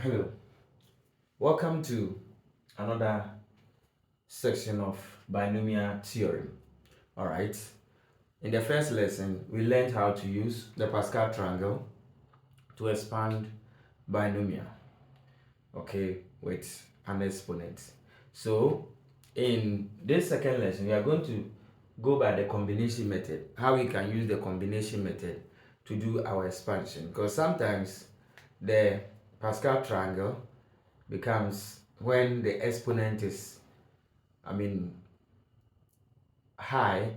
Hello, welcome to another section of binomial theorem. All right, in the first lesson, we learned how to use the Pascal triangle to expand binomial, okay, with an exponent. So, in this second lesson, we are going to go by the combination method, how we can use the combination method to do our expansion, because sometimes the Pascal triangle becomes when the exponent is high,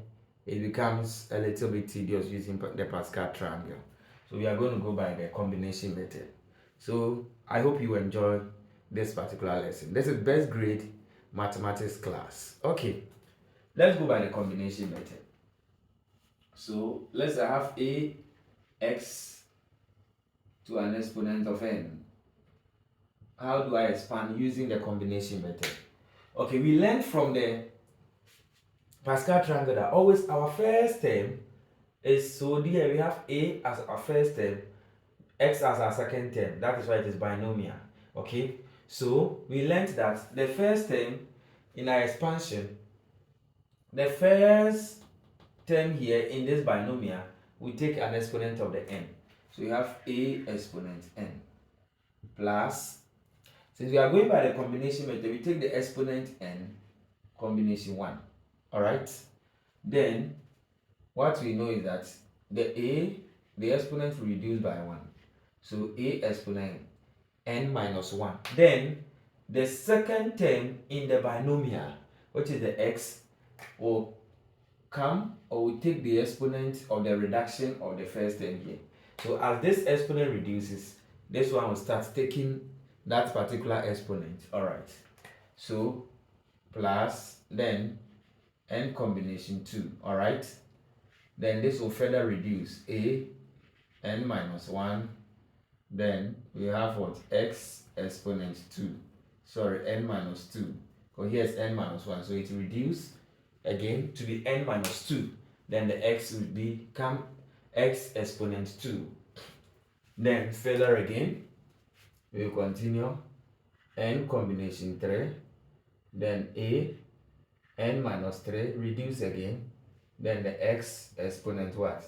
it becomes a little bit tedious using the Pascal triangle. So we are going to go by the combination method. So I hope you enjoy this particular lesson. This is best grade mathematics class. Okay, let's go by the combination method. So let's have a x to an exponent of n. How do I expand using the combination method? Okay, we learned from the Pascal triangle that always our first term is, so here we have a as our first term, x as our second term. That is why it is binomial. Okay, so we learned that the first term in our expansion, the first term here in this binomial, we take an exponent of the n. So we have a exponent n plus, since we are going by the combination method, we take the exponent n combination 1. All right, then what we know is that the exponent will reduce by 1. So a exponent n minus 1. Then the second term in the binomial, which is the x, will come, or we take the exponent of the reduction of the first term here. So as this exponent reduces, this one will start taking that particular exponent. All right. So plus, then n combination 2. All right. Then this will further reduce a n minus 1. Then we have what? X exponent 2. Sorry, n minus 2. Because here's n minus 1. So it will reduce again to be n minus 2. Then the x will become x exponent 2. Then further again, we will continue n combination 3. Then a n minus 3 reduce again. Then the x exponent what?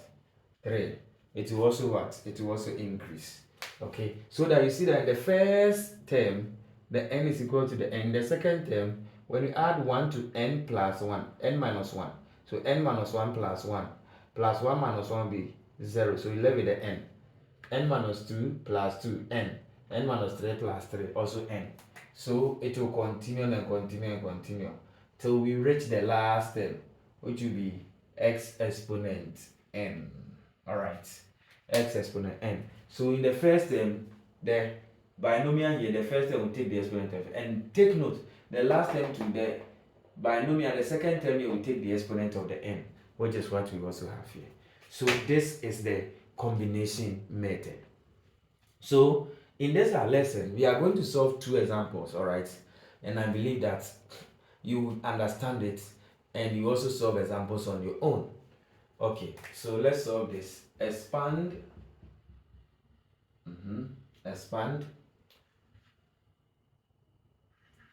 3. It will also what? It will also increase. Okay, so that you see that in the first term, the n is equal to the n. The second term, when you add 1 to n plus 1, n minus 1. So n minus 1 plus 1. Plus 1 minus 1 will be 0. So you left with the n. N minus 2 plus 2, n. N minus 3 plus 3, also n. So it will continue and continue and continue till we reach the last term, which will be x exponent n. Alright, x exponent n. So in the first term, the binomial here, the first term will take the exponent of, and take note, the last term to the binomial, the second term here will take the exponent of the n, which is what we also have here. So this is the combination method. So in this lesson, we are going to solve 2 examples, all right? And I believe that you would understand it and you also solve examples on your own. Okay, so let's solve this. Expand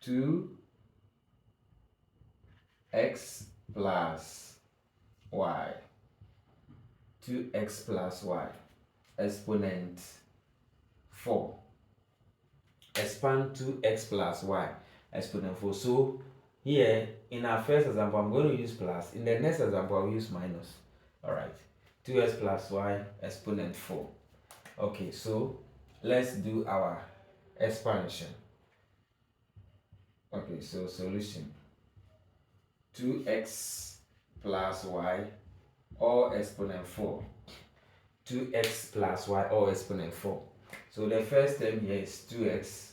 2x plus y, 2x plus y, exponent 4. Expand 2x plus y, exponent 4. So here in our first example, I'm going to use plus. In the next example, I'll use minus. All right, 2x plus y, exponent 4. Okay, so let's do our expansion. Okay, so solution: 2x plus y or exponent 4. 2x plus y or exponent 4. So the first term here is 2x.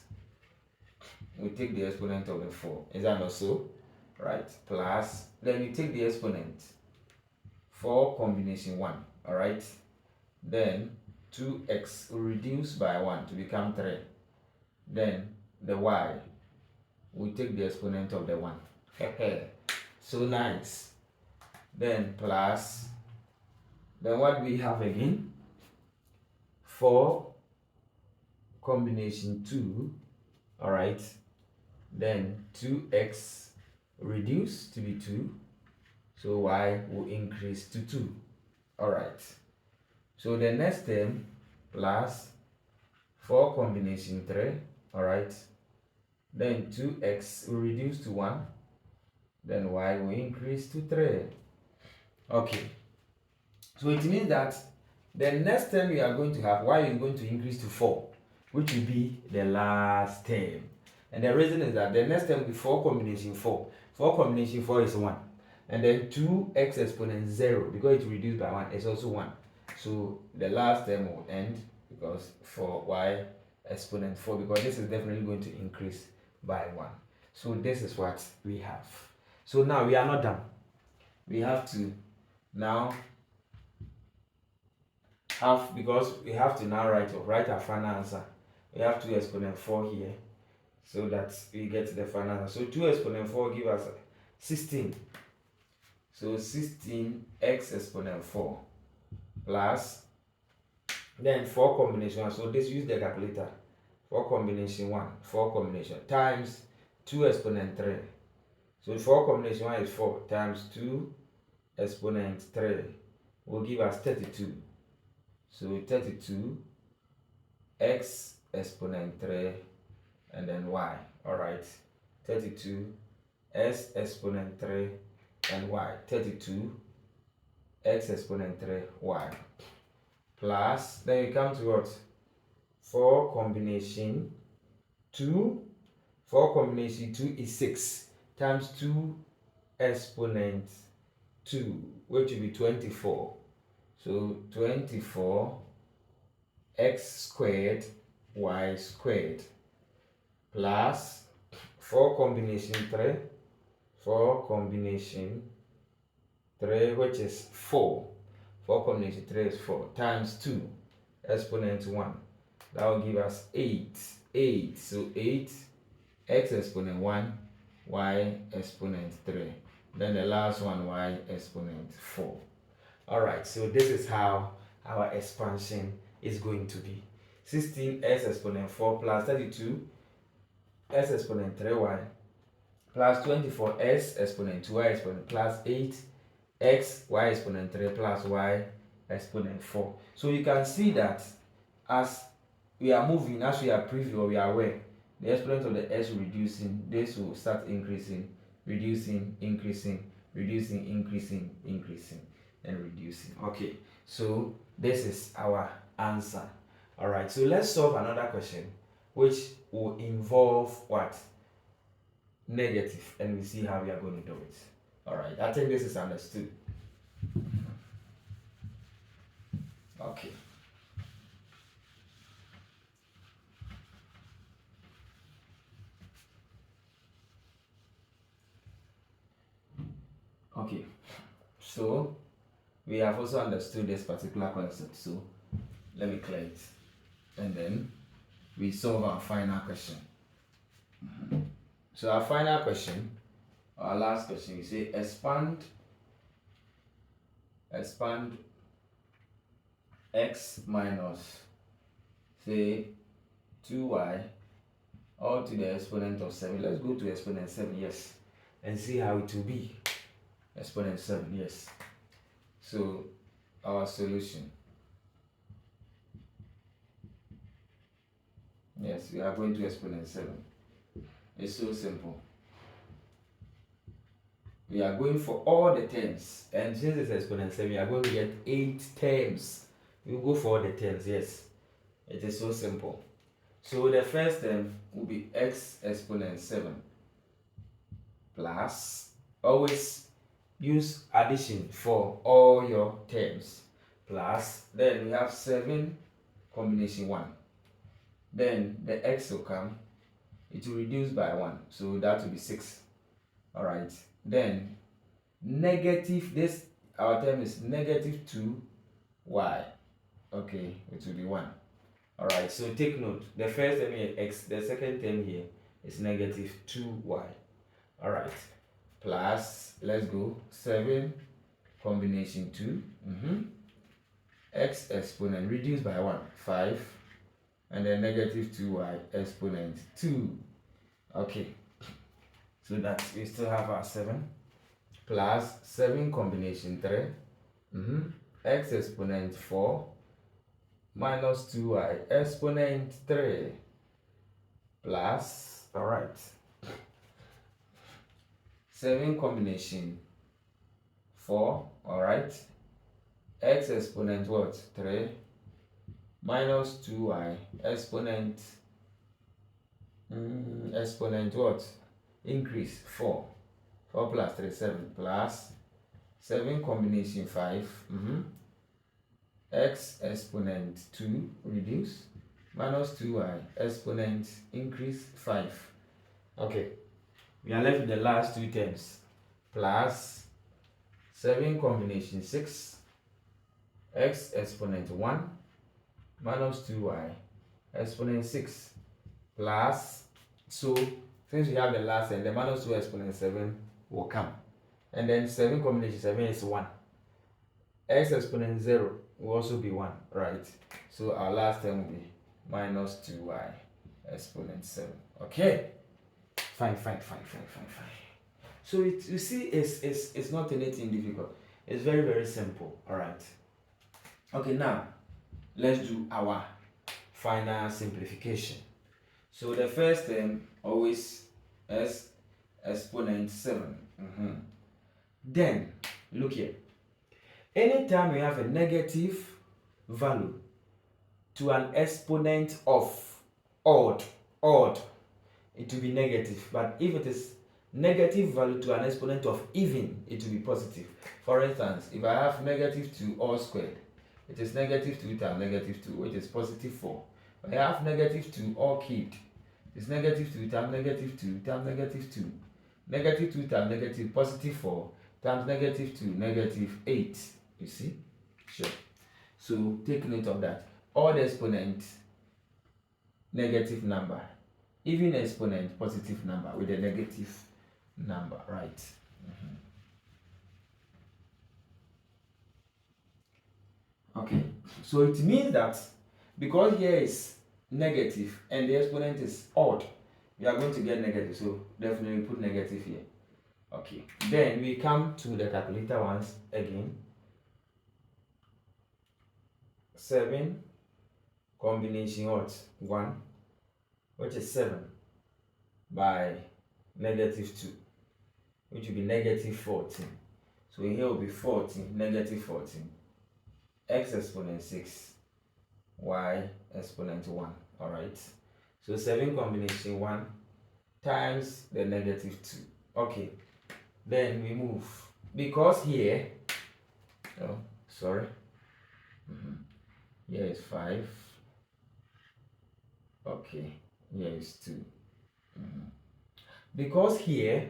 We take the exponent of the 4. Is that not so? Right. Plus, then we take the exponent 4 combination 1. All right. Then 2x will reduce by 1 to become 3. Then the y, we take the exponent of the 1. So nice. Then plus, then what do we have again? 4 combination 2, all right, then 2x reduce to be 2, so y will increase to 2, all right. So the next term plus 4 combination 3, all right, then 2x will reduce to 1, then y will increase to 3. Okay, so it means that the next term we are going to have, y is going to increase to 4, which will be the last term. And the reason is that the next term will be 4 combination 4. 4 combination 4 is 1. And then 2x exponent 0, because it's reduced by 1, is also 1. So the last term will end because for y exponent 4, because this is definitely going to increase by 1. So this is what we have. So now we are not done. We have to now have, because we have to now write our final answer. We have 2 exponent 4 here, so that we get to the final answer. So 2 exponent 4 give us 16. So 16x exponent 4 plus, then 4 combination 1. So this, use the calculator. 4 combination 1, 4 combination times 2 exponent 3. So 4 combination 1 is 4 times 2 exponent 3 will give us 32. So 32 x exponent 3 and then y. All right, 32 s exponent 3 and y. 32 x exponent 3 y plus, then you come to what? 4 combination 2. 4 combination 2 is 6 times 2 exponent 2, which will be 24. So 24 x squared y squared plus 4 combination 3. 4 combination 3, which is 4. 4 combination 3 is 4 times 2 exponent 1. That will give us 8. 8. So 8 x exponent 1 y exponent 3. Then the last one y exponent 4. Alright, so this is how our expansion is going to be. 16x exponent 4 plus 32 s exponent 3y plus 24s exponent 2y exponent plus 8x y exponent 3 plus y exponent 4. So you can see that as we are moving, as we are preview or we are aware, the exponent of the s reducing, this will start increasing, reducing, increasing, reducing, increasing, increasing, and reducing. Okay, so this is our answer. All right, so let's solve another question which will involve what? Negative, and we see how we are going to do it. All right, I think this is understood. Okay. Okay, so we have also understood this particular concept, so let me clear it, and then we solve our final question. So our final question, our last question, we say expand x minus, say, 2y all to the exponent of 7. Let's go to exponent 7, yes, and see how it will be. Exponent 7, yes. So our solution, yes, we are going to exponent 7. It's so simple. We are going for all the terms, and since it's exponent 7, we are going to get 8 terms. We will go for all the terms, yes. It is so simple. So the first term will be x exponent 7 plus, always use addition for all your terms, plus, then we have 7 combination 1. Then the x will come, it will reduce by 1, so that will be 6. All right, then negative, this, our term is negative 2y. Okay, it will be 1. All right, so take note, the first term here x, the second term here is negative 2y. All right, plus, let's go, 7 combination 2, x exponent reduced by 1, 5, and then negative 2y exponent 2. Okay, so that we still have our 7 plus 7 combination 3, x exponent 4 minus 2y exponent 3 plus, all right, 7 combination 4, all right, x exponent what? 3 minus 2y exponent exponent what? Increase 4. 4 plus 3, 7 plus 7 combination 5, x exponent 2 reduce minus 2y exponent increase 5. Okay, we are left with the last two terms plus 7 combination 6 x exponent 1 minus 2y exponent 6 plus, so since we have the last and the minus 2 exponent 7 will come, and then 7 combination 7 is 1, x exponent 0 will also be 1, right? So our last term will be minus 2y exponent 7. Okay, fine. So you see, it's not anything difficult. It's very, very simple. All right. Okay, now let's do our final simplification. So the first term always is exponent 7. Then look here. Anytime we have a negative value to an exponent of odd, it will be negative. But if it is negative value to an exponent of even, it will be positive. For instance, if I have negative 2 all squared, it is negative 2 times negative 2, which is positive 4. When I have negative 2 all cubed, it's negative 2 times negative 2 times negative 2. Negative 2 times negative positive 4 times negative 2, negative 8. You see? Sure. So take note of that. Odd exponent, negative number. Even exponent, positive number with a negative number, right? Okay, so it means that because here is negative and the exponent is odd, we are going to get negative, so definitely put negative here. Okay, then we come to the calculator once again. 7 combination what? 1, which is 7 by negative 2, which will be negative 14. So here will be 14, negative 14, x exponent 6, y exponent 1. All right, so 7 combination 1 times the negative 2. Okay, then we move, because here, oh sorry, here is 5. Okay, here is 2. Because here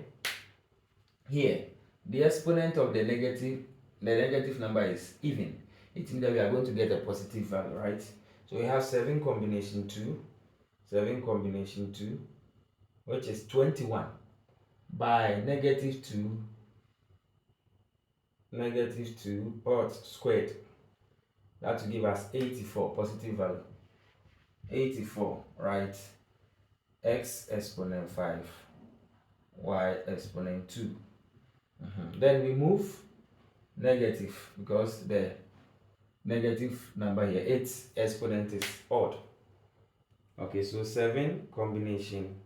the exponent of the negative number is even, it means that we are going to get a positive value, right? So we have 7 combination 2, which is 21 by negative 2 but squared. That will give us 84, positive value 84, right? X exponent 5, y exponent 2. Then we move negative because the negative number here, its exponent is odd. Okay, so 7 combination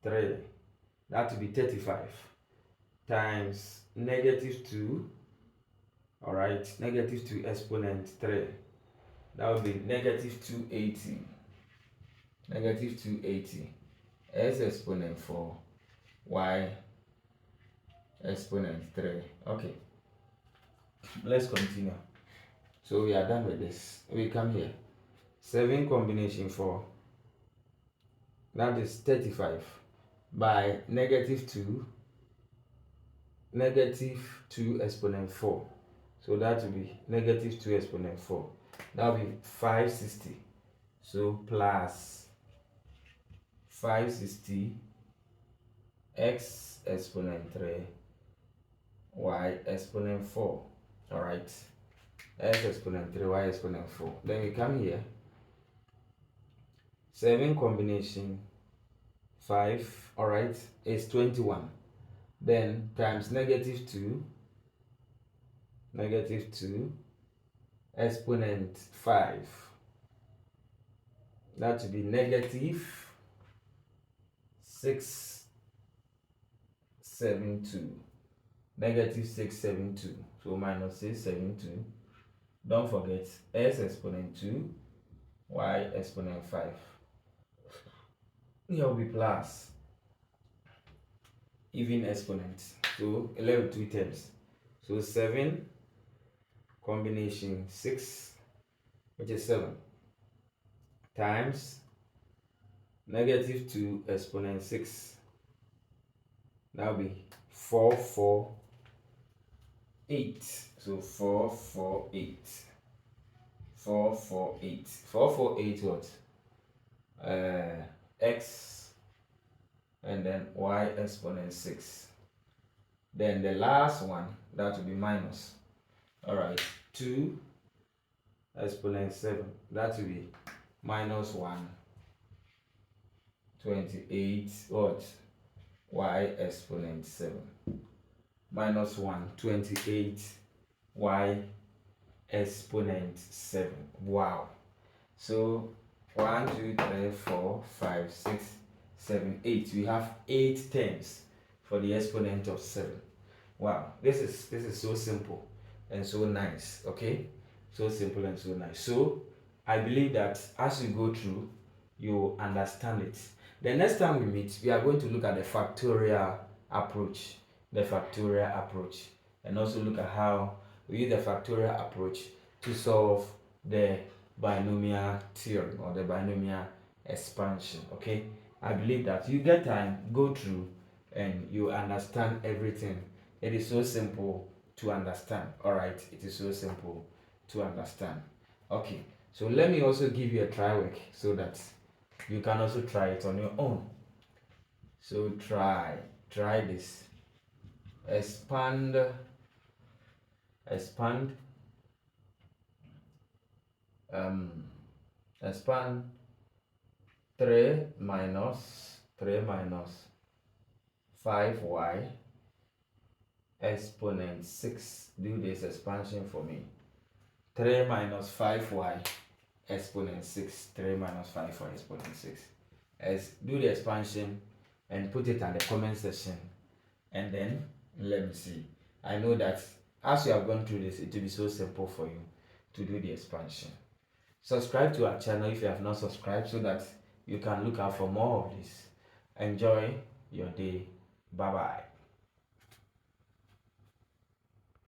3, that will be 35 times negative 2, all right, negative 2 exponent 3, that would be negative 280, x exponent 4, y exponent 3. Okay, let's continue. So we are done with this. We come here, 7 combination 4, that is 35 by negative 2 exponent 4. So that will be negative 2 exponent 4. That will be 560. So plus 560 x exponent 3, y exponent 4. All right, x exponent 3, y exponent 4. Then we come here, 7 combination 5, all right, is 21. Then times negative 2 exponent 5, that would be negative 672, negative 672. So minus 672. Don't forget s exponent 2, y exponent 5. Here will be plus even exponent. So 11 2 terms. So 7 combination 6, which is 7, times negative 2 exponent 6. That will be 448. So 448. 448. 448 what? X and then y exponent 6. Then the last one, that will be minus. Alright, 2 exponent 7. That will be minus 128 what? Y exponent 7. Minus 128 y exponent 7. Wow. So 1 2 3 4 5 6 7 8. We have 8 terms for the exponent of 7. Wow, this is so simple and so nice. Okay, so simple and so nice. So I believe that as you go through, you understand it. The next time we meet, we are going to look at the factorial approach, and also look at how we use the factorial approach to solve the binomial theorem or the binomial expansion. Okay, I believe that you get time, go through, and you understand everything. It is so simple to understand. All right, it is so simple to understand. Okay, so let me also give you a try work so that you can also try it on your own. So try this. Expand expand 3 minus 5y exponent 6. Do this expansion for me. 3 minus 5y exponent 6. 3 minus 5y exponent 6. Do the expansion and put it in the comment section, and then let me see. I know that as you have gone through this, it will be so simple for you to do the expansion. Subscribe to our channel if you have not subscribed so that you can look out for more of this. Enjoy your day. Bye bye.